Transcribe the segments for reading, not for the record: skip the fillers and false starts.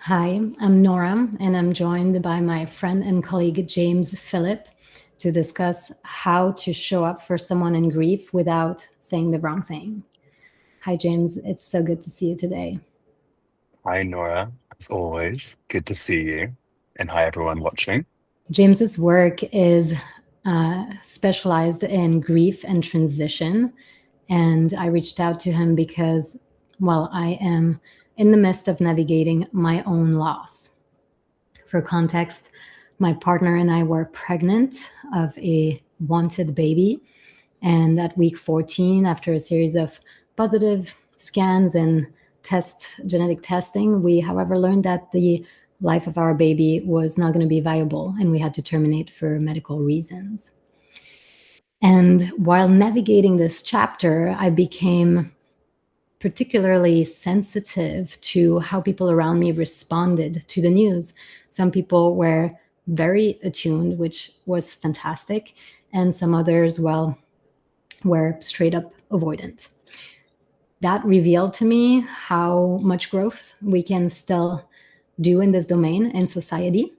Hi, I'm Nora, and I'm joined by my friend and colleague James Philipp to discuss how to show up for someone in grief without saying the wrong thing. Hi, James. It's so good to see you today. Hi, Nora. As always, good to see you. And hi, everyone watching. James's work is specialized in grief and transition, and I reached out to him because, well, I am in the midst of navigating my own loss. For context, my partner and I were pregnant of a wanted baby. And at week 14, after a series of positive scans and genetic testing, we, however, learned that the life of our baby was not going to be viable and we had to terminate for medical reasons. And while navigating this chapter, I became particularly sensitive to how people around me responded to the news. Some people were very attuned, which was fantastic, and some others, well, were straight up avoidant. That revealed to me how much growth we can still do in this domain in society.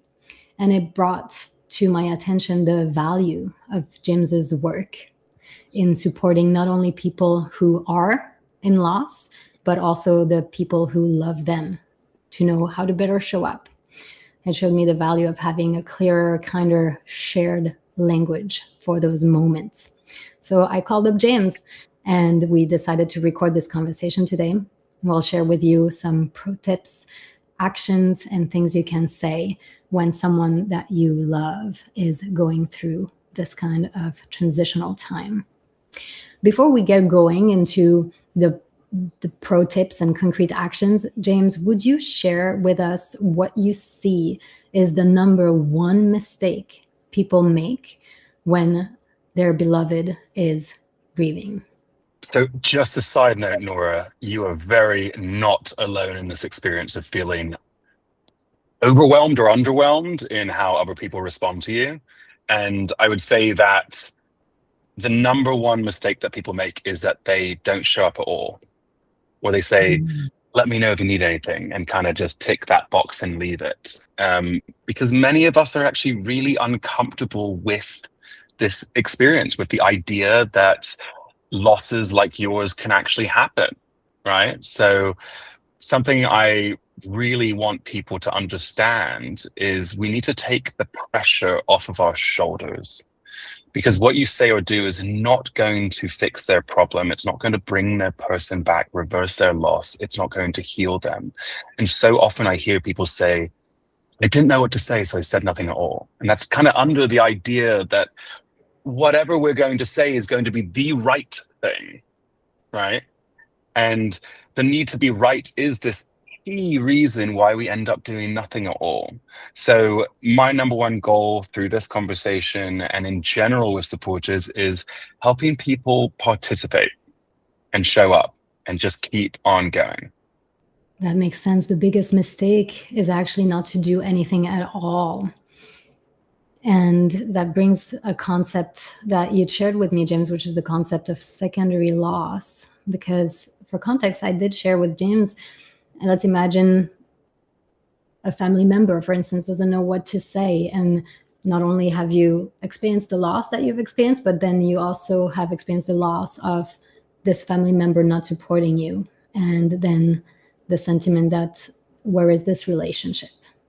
And it brought to my attention the value of James's work in supporting not only people who are in loss, but also the people who love them to know how to better show up. It showed me the value of having a clearer, kinder, shared language for those moments. So I called up James and we decided to record this conversation today. We'll share with you some pro tips, actions, and things you can say when someone that you love is going through this kind of transitional time. Before we get going into the pro tips and concrete actions, James, would you share with us what you see is the number one mistake people make when their beloved is grieving? So, just a side note, Nora, you are very not alone in this experience of feeling overwhelmed or underwhelmed in how other people respond to you. And I would say that the number one mistake that people make is that they don't show up at all, or they say, let me know if you need anything, and kind of just tick that box and leave it. Because many of us are actually really uncomfortable with this experience, with the idea that losses like yours can actually happen, right? So something I really want people to understand is we need to take the pressure off of our shoulders, because what you say or do is not going to fix their problem. It's not going to bring their person back, reverse their loss. It's not going to heal them. And so often I hear people say, I didn't know what to say, so I said nothing at all. And that's kind of under the idea that whatever we're going to say is going to be the right thing, right? And the need to be right is this key reason why we end up doing nothing at all. So my number one goal through this conversation and in general with supporters is helping people participate and show up and just keep on going. That makes sense. The biggest mistake is actually not to do anything at all. And that brings a concept that you shared with me, James, which is the concept of secondary loss. Because for context, I did share with James, and let's imagine a family member, for instance, doesn't know what to say. And not only have you experienced the loss that you've experienced, but then you also have experienced the loss of this family member not supporting you. And then the sentiment that, where is this relationship,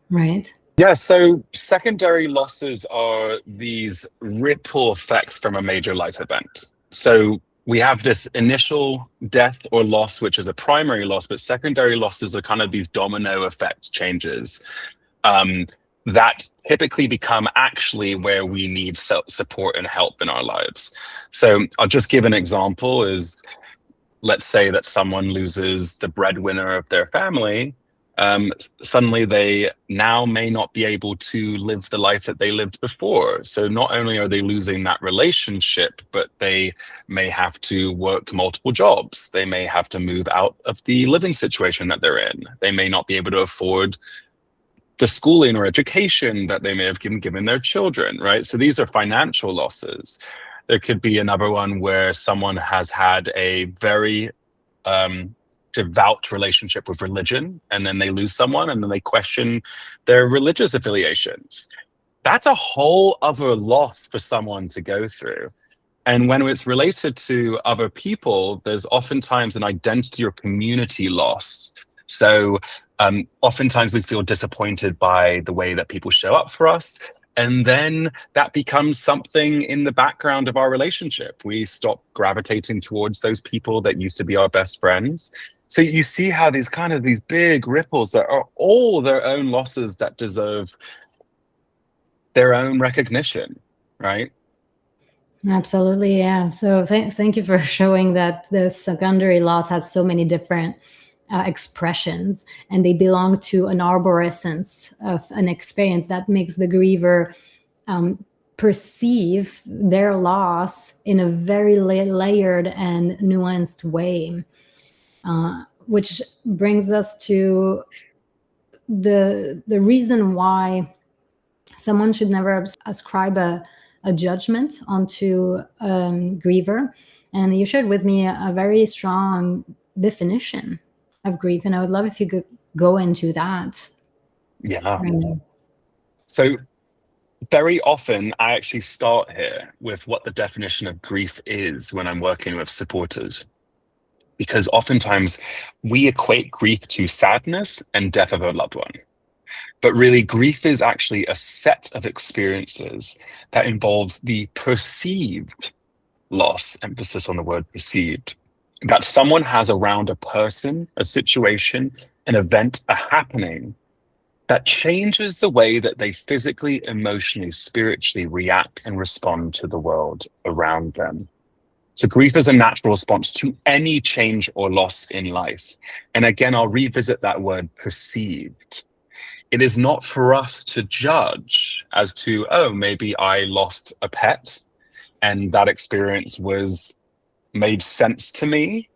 right? Yeah, so secondary losses are these ripple effects from a major life event. So we have this initial death or loss, which is a primary loss, but secondary losses are kind of these domino effect changes that typically become actually where we need support and help in our lives. So I'll just give an example is, let's say that someone loses the breadwinner of their family. Suddenly they now may not be able to live the life that they lived before. So not only are they losing that relationship, but they may have to work multiple jobs. They may have to move out of the living situation that they're in. They may not be able to afford the schooling or education that they may have given their children, right? So these are financial losses. There could be another one where someone has had a very devout relationship with religion, and then they lose someone, and then they question their religious affiliations. That's a whole other loss for someone to go through. And when it's related to other people, there's oftentimes an identity or community loss. So oftentimes we feel disappointed by the way that people show up for us. And then that becomes something in the background of our relationship. We stop gravitating towards those people that used to be our best friends. So you see how these big ripples that are all their own losses that deserve their own recognition, right? Absolutely, yeah. So thank you for showing that the secondary loss has so many different expressions, and they belong to an arborescence of an experience that makes the griever perceive their loss in a very layered and nuanced way, which brings us to the reason why someone should never ascribe a judgment onto a griever. And you shared with me a very strong definition of grief, and I would love if you could go into that. Yeah. Right now. So very often I actually start here with what the definition of grief is when I'm working with supporters. Because oftentimes we equate grief to sadness and death of a loved one. But really, grief is actually a set of experiences that involves the perceived loss, emphasis on the word perceived, that someone has around a person, a situation, an event, a happening that changes the way that they physically, emotionally, spiritually react and respond to the world around them. So grief is a natural response to any change or loss in life. And again, I'll revisit that word perceived. It is not for us to judge as to, oh, maybe I lost a pet and that experience made sense to me.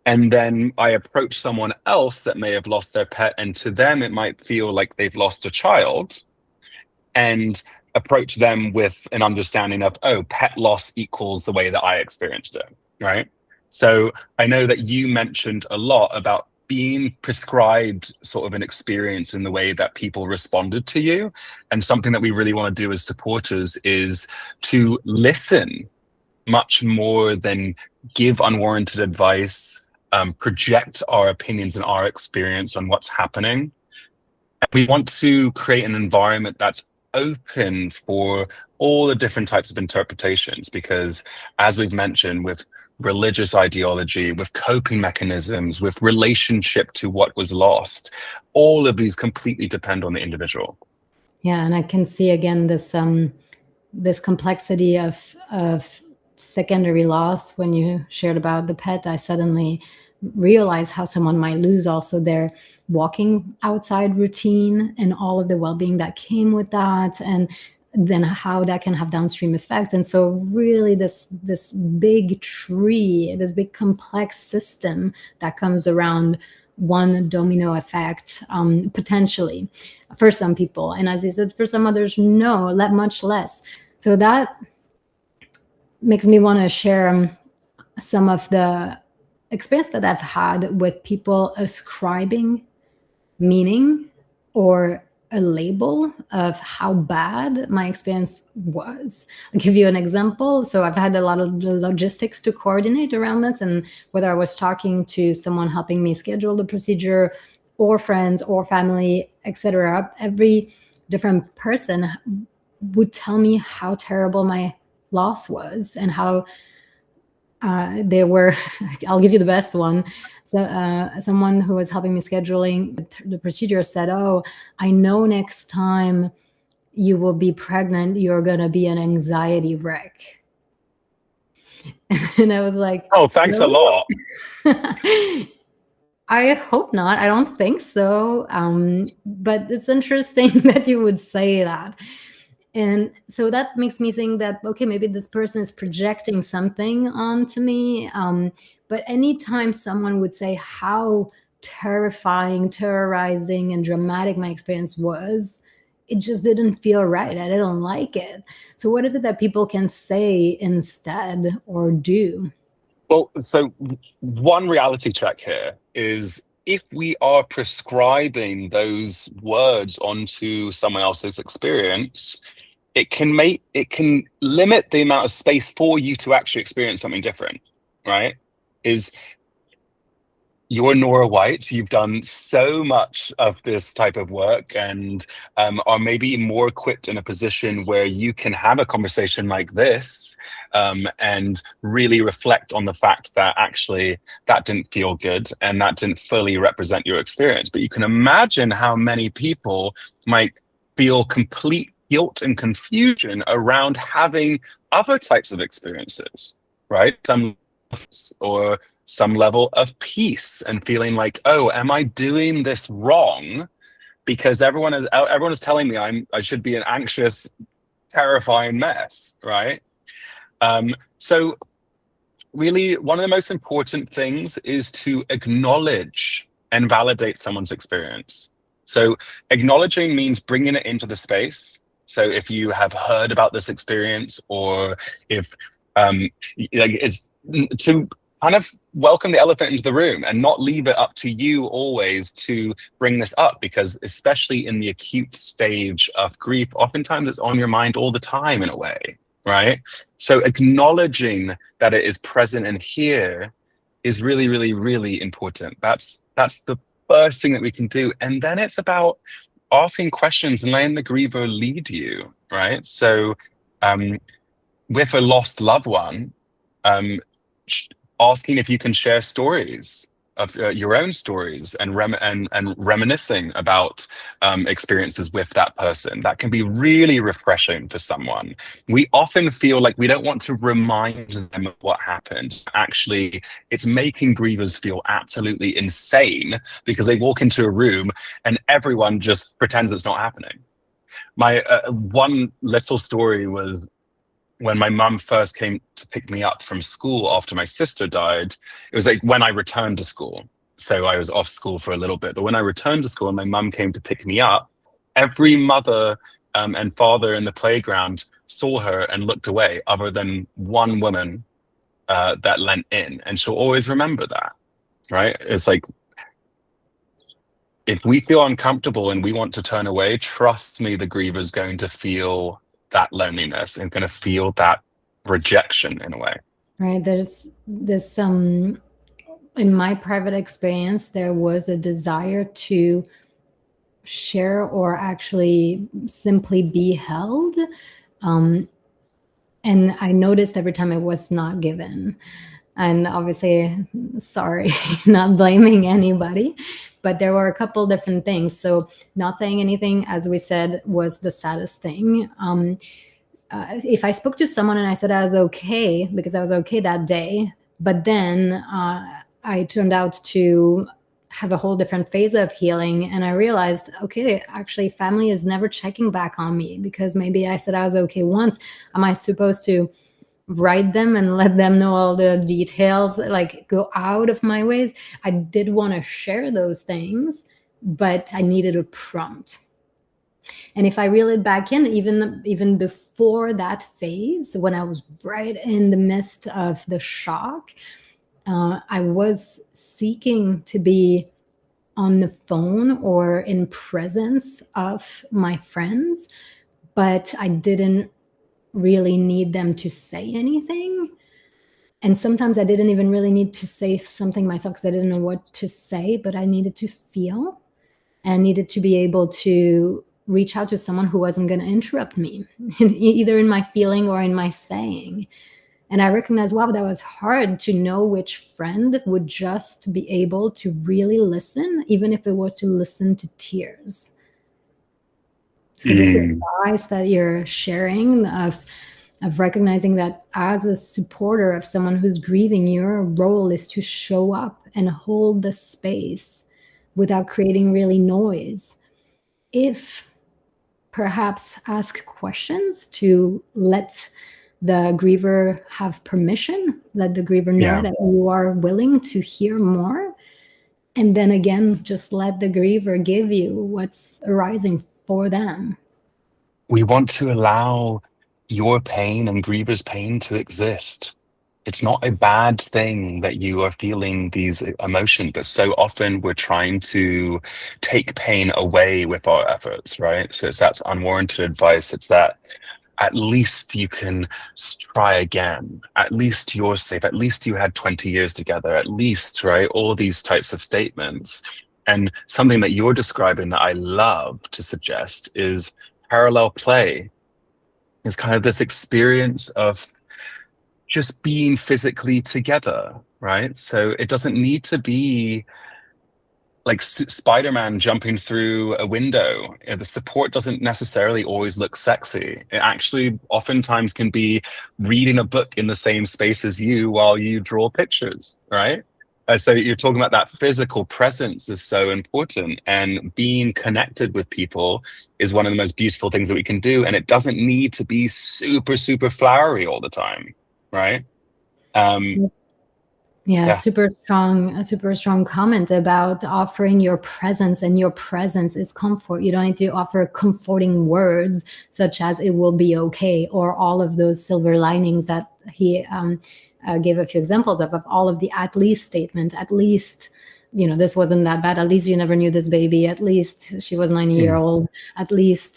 And then I approach someone else that may have lost their pet, and to them, it might feel like they've lost a child, and approach them with an understanding of, oh, pet loss equals the way that I experienced it, right? So I know that you mentioned a lot about being prescribed sort of an experience in the way that people responded to you. And something that we really want to do as supporters is to listen much more than give unwarranted advice, project our opinions and our experience on what's happening. And we want to create an environment that's open for all the different types of interpretations, because as we've mentioned, with religious ideology, with coping mechanisms, with relationship to what was lost, all of these completely depend on the individual. Yeah, and I can see again this complexity of secondary loss. When you shared about the pet, I suddenly realized how someone might lose also their walking outside routine and all of the well-being that came with that, and then how that can have downstream effects. And so really this big tree, this big complex system that comes around one domino effect, potentially for some people, and as you said, for some others, no, much less. So that makes me want to share some of the experience that I've had with people ascribing meaning or a label of how bad my experience was. I'll give you an example. So I've had a lot of logistics to coordinate around this, and whether I was talking to someone helping me schedule the procedure, or friends or family, etc., every different person would tell me how terrible my loss was and how they were. I'll give you the best one. So someone who was helping me scheduling the procedure said, "Oh, I know next time you will be pregnant, you're going to be an anxiety wreck." And I was like, oh, thanks a lot. I hope not. I don't think so. But it's interesting that you would say that. And so that makes me think that, okay, maybe this person is projecting something onto me. But anytime someone would say how terrifying, terrorizing, and dramatic my experience was, it just didn't feel right. I didn't like it. So what is it that people can say instead or do? Well, so one reality check here is if we are prescribing those words onto someone else's experience, it can limit the amount of space for you to actually experience something different, right? Is You're Nora White. You've done so much of this type of work and are maybe more equipped in a position where you can have a conversation like this and really reflect on the fact that actually that didn't feel good and that didn't fully represent your experience. But you can imagine how many people might feel complete guilt and confusion around having other types of experiences, right? Some or some level of peace and feeling like, oh, am I doing this wrong? Because everyone is telling me I should be an anxious, terrifying mess, right? So really, one of the most important things is to acknowledge and validate someone's experience. So acknowledging means bringing it into the space. So if you have heard about this experience, or if it's to kind of welcome the elephant into the room and not leave it up to you always to bring this up, because especially in the acute stage of grief, oftentimes it's on your mind all the time in a way, right? So acknowledging that it is present and here is really, really, really important. That's the first thing that we can do. And then it's about asking questions and letting the griever lead you, right? So with a lost loved one, asking if you can share stories of your own stories and reminiscing about experiences with that person. That can be really refreshing for someone. We often feel like we don't want to remind them of what happened. Actually, it's making grievers feel absolutely insane because they walk into a room and everyone just pretends it's not happening. My one little story was when my mum first came to pick me up from school after my sister died. It was like when I returned to school. So I was off school for a little bit. But when I returned to school and my mum came to pick me up, every mother and father in the playground saw her and looked away, other than one woman that leant in. And she'll always remember that, right? It's like, if we feel uncomfortable and we want to turn away, trust me, the griever is going to feel that loneliness and going to feel that rejection in a way. Right. There's this, in my private experience, there was a desire to share or actually simply be held. And I noticed every time it was not given. And obviously, sorry, not blaming anybody, but there were a couple different things. So not saying anything, as we said, was the saddest thing. If I spoke to someone and I said I was okay, because I was okay that day, but then I turned out to have a whole different phase of healing, and I realized, okay, actually family is never checking back on me, because maybe I said I was okay once. Am I supposed to write them and let them know all the details, like go out of my ways? I did want to share those things, but I needed a prompt. And if I reel it back in, even before that phase, when I was right in the midst of the shock, I was seeking to be on the phone or in presence of my friends, but I didn't really need them to say anything. And sometimes I didn't even really need to say something myself, because I didn't know what to say, but I needed to feel and needed to be able to reach out to someone who wasn't going to interrupt me, either in my feeling or in my saying. And I recognized, wow, that was hard to know which friend would just be able to really listen, even if it was to listen to tears. So this advice that you're sharing of recognizing that as a supporter of someone who's grieving, your role is to show up and hold the space without creating really noise. If perhaps ask questions to let the griever have permission, let the griever know that you are willing to hear more. And then again, just let the griever give you what's arising for them. We want to allow your pain and griever's pain to exist. It's not a bad thing that you are feeling these emotions, but so often we're trying to take pain away with our efforts, right? So it's that unwarranted advice. It's that at least you can try again. At least you're safe. At least you had 20 years together. At least, right? All these types of statements. And something that you're describing that I love to suggest is parallel play. Is kind of this experience of just being physically together, right? So it doesn't need to be like Spider-Man jumping through a window. The support doesn't necessarily always look sexy. It actually oftentimes can be reading a book in the same space as you while you draw pictures, right? So you're talking about that physical presence is so important, and being connected with people is one of the most beautiful things that we can do. And it doesn't need to be super, super flowery all the time, right? Um, Yeah, yeah. a super strong comment about offering your presence, and your presence is comfort. You don't need to offer comforting words such as "it will be okay" or all of those silver linings that he gave a few examples of all of the "at least" statements. At least, this wasn't that bad. At least you never knew this baby. At least she was 90-year Mm. old. At least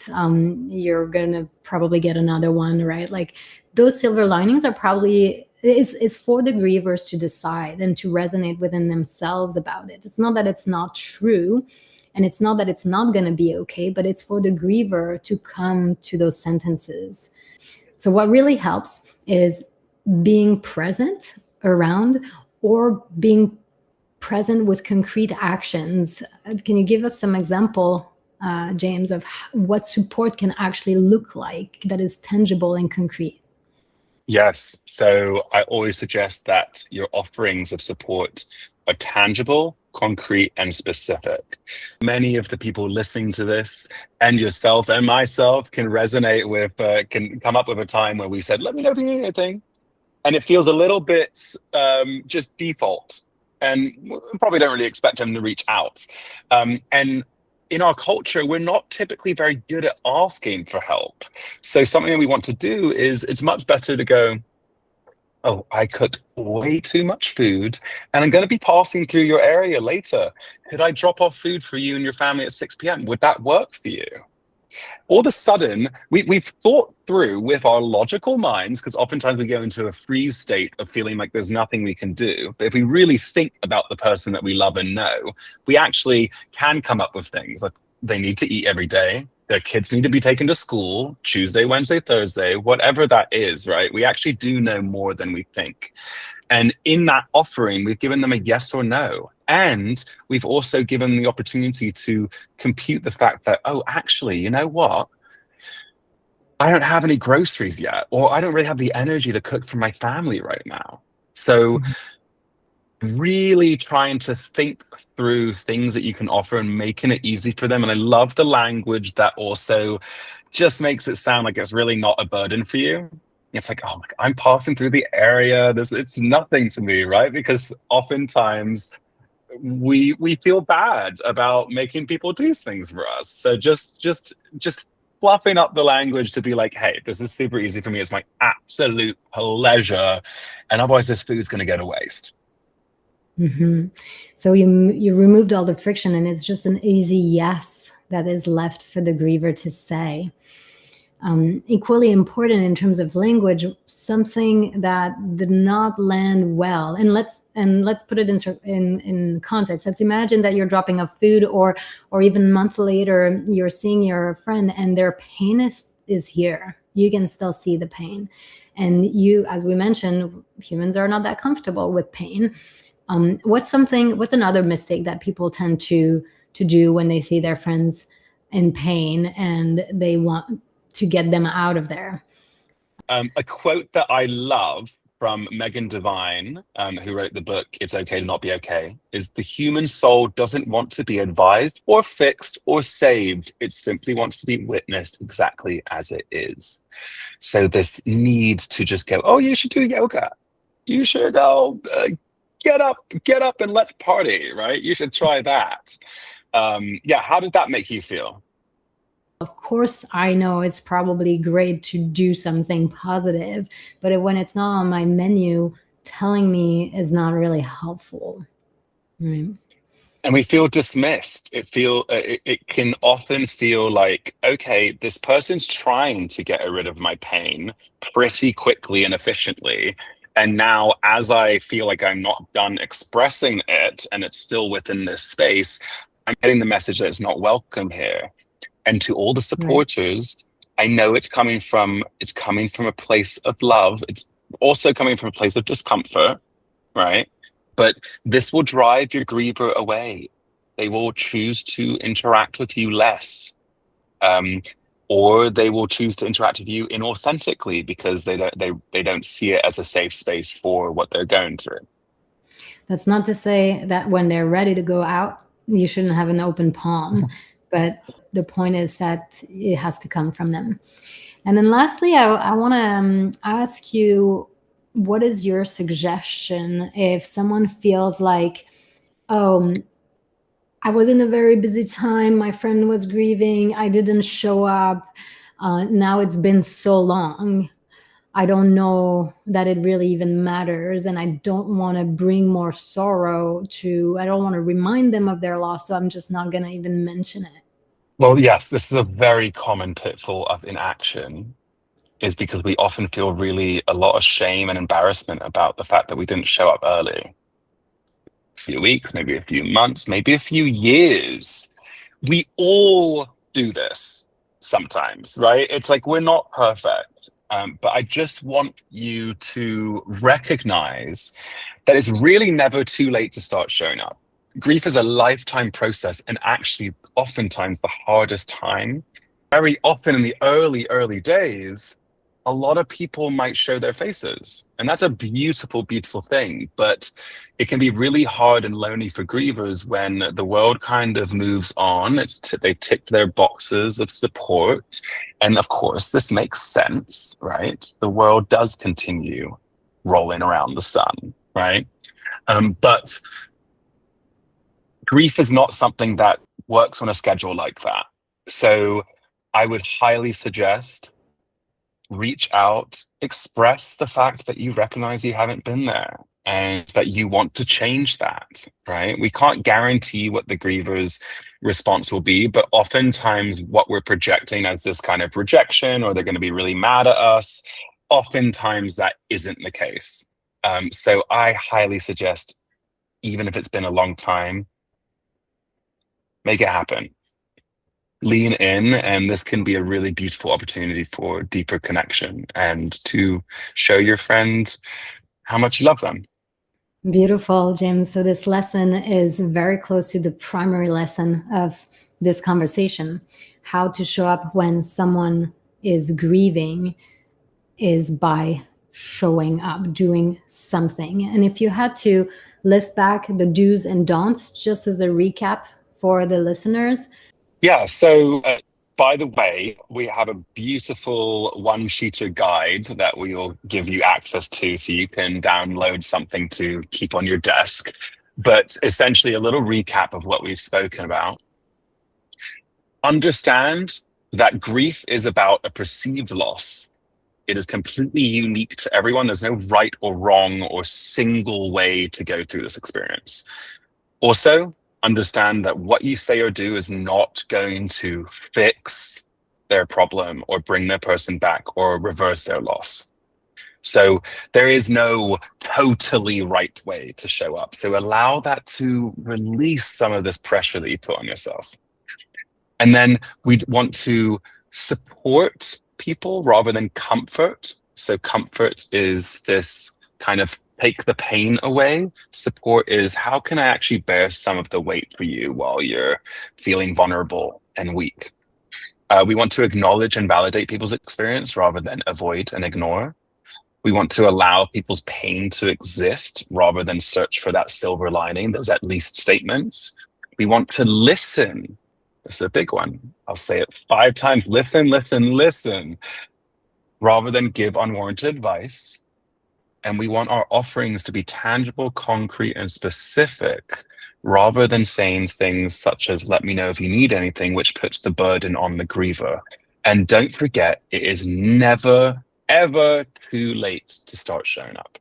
you're gonna probably get another one, right? Like those silver linings are probably is for the grievers to decide and to resonate within themselves about it. It's not that it's not true, and it's not that it's not going to be okay, but it's for the griever to come to those sentences. So what really helps is being present around, or being present with concrete actions. Can you give us some example, James, of what support can actually look like that is tangible and concrete? Yes. So I always suggest that your offerings of support are tangible, concrete, and specific. Many of the people listening to this, and yourself and myself, can resonate with, can come up with a time where we said, "Let me know if you need anything." And it feels a little bit just default. And we probably don't really expect them to reach out. And in our culture, we're not typically very good at asking for help. So something that we want to do is it's much better to go, "Oh, I cooked way too much food and I'm going to be passing through your area later. Could I drop off food for you and your family at 6 p.m.? Would that work for you?" All of a sudden, we've thought through with our logical minds, because oftentimes we go into a freeze state of feeling like there's nothing we can do. But if we really think about the person that we love and know, we actually can come up with things like they need to eat every day. Their kids need to be taken to school Tuesday, Wednesday, Thursday, whatever that is, right? We actually do know more than we think. And in that offering, we've given them a yes or no. And we've also given them the opportunity to compute the fact that, oh, actually, you know what? I don't have any groceries yet, or I don't really have the energy to cook for my family right now. So really trying to think through things that you can offer and making it easy for them. And I love the language that also just makes it sound like it's really not a burden for you. It's like, "Oh my God, I'm passing through the area. It's nothing to me," right? Because oftentimes we feel bad about making people do things for us. So just fluffing up the language to be like, "Hey, this is super easy for me. It's my absolute pleasure. And otherwise this food's gonna go to waste." Mm-hmm. So you removed all the friction, and it's just an easy yes that is left for the griever to say. Equally important in terms of language, something that did not land well, and let's put it in context. Let's imagine that you're dropping off food, or even a month later you're seeing your friend and their pain is here. You can still see the pain, and you, as we mentioned, humans are not that comfortable with pain. What's another mistake that people tend to do when they see their friends in pain and they want to get them out of there? A quote that I love from Megan Devine, who wrote the book It's Okay to Not Be Okay, is: "The human soul doesn't want to be advised or fixed or saved. It simply wants to be witnessed exactly as it is." So this need to just go, "Oh, you should do yoga. You should go get up and let's party," right? You should try that. Yeah, how did that make you feel? Of course, I know it's probably great to do something positive, but when it's not on my menu, telling me is not really helpful. Right. And we feel dismissed. It can often feel like, okay, this person's trying to get rid of my pain pretty quickly and efficiently. And now, as I feel like I'm not done expressing it and it's still within this space, I'm getting the message that it's not welcome here. And to all the Right. supporters, I know it's coming from a place of love. It's also coming from a place of discomfort, right? But this will drive your griever away. They will choose to interact with you less, um, or they will choose to interact with you inauthentically because they don't see it as a safe space for what they're going through. That's not to say that when they're ready to go out, you shouldn't have an open palm, but the point is that it has to come from them. And then lastly, I want to ask you, what is your suggestion if someone feels like, oh, I was in a very busy time, my friend was grieving, I didn't show up, now it's been so long, I don't know that it really even matters, and I don't want to bring more sorrow to, I don't want to remind them of their loss, so I'm just not going to even mention it. Well, yes, this is a very common pitfall of inaction, is because we often feel really a lot of shame and embarrassment about the fact that we didn't show up early. A few weeks, maybe a few months, maybe a few years. We all do this sometimes, right? It's like we're not perfect. But I just want you to recognize that it's really never too late to start showing up. Grief is a lifetime process, and actually, oftentimes, the hardest time. Very often in the early days, a lot of people might show their faces, and that's a beautiful, beautiful thing. But it can be really hard and lonely for grievers when the world kind of moves on. They've ticked their boxes of support, and of course, this makes sense, right? The world does continue rolling around the sun, right? But grief is not something that works on a schedule like that. So I would highly suggest reach out, express the fact that you recognize you haven't been there and that you want to change that, right? We can't guarantee what the griever's response will be, but oftentimes what we're projecting as this kind of rejection or they're going to be really mad at us, oftentimes that isn't the case. So I highly suggest, even if it's been a long time, make it happen. Lean in, and this can be a really beautiful opportunity for deeper connection and to show your friend how much you love them. Beautiful, James. So this lesson is very close to the primary lesson of this conversation. How to show up when someone is grieving is by showing up, doing something. And if you had to list back the do's and don'ts, just as a recap for the listeners. Yeah, so by the way, we have a beautiful one-sheeter guide that we will give you access to so you can download something to keep on your desk. But essentially, a little recap of what we've spoken about. Understand that grief is about a perceived loss. It is completely unique to everyone. There's no right or wrong or single way to go through this experience. Also, understand that what you say or do is not going to fix their problem or bring their person back or reverse their loss. So there is no totally right way to show up. So allow that to release some of this pressure that you put on yourself. And then we'd want to support people rather than comfort. So comfort is this kind of take the pain away. Support is how can I actually bear some of the weight for you while you're feeling vulnerable and weak. We want to acknowledge and validate people's experience rather than avoid and ignore. We want to allow people's pain to exist rather than search for that silver lining. There's at least statements. We want to listen. This is a big one. I'll say it 5 times. Listen, listen, listen, rather than give unwarranted advice. And we want our offerings to be tangible, concrete, and specific, rather than saying things such as, let me know if you need anything, which puts the burden on the griever. And don't forget, it is never, ever too late to start showing up.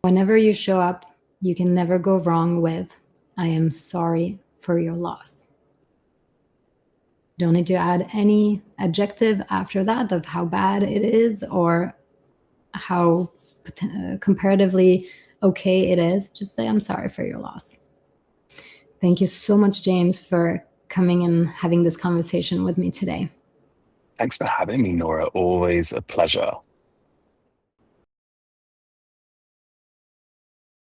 Whenever you show up, you can never go wrong with, I am sorry for your loss. Don't need to add any adjective after that of how bad it is or how comparatively okay it is. Just say, I'm sorry for your loss. Thank you so much, James, for coming and having this conversation with me today. Thanks for having me, Nora. Always a pleasure.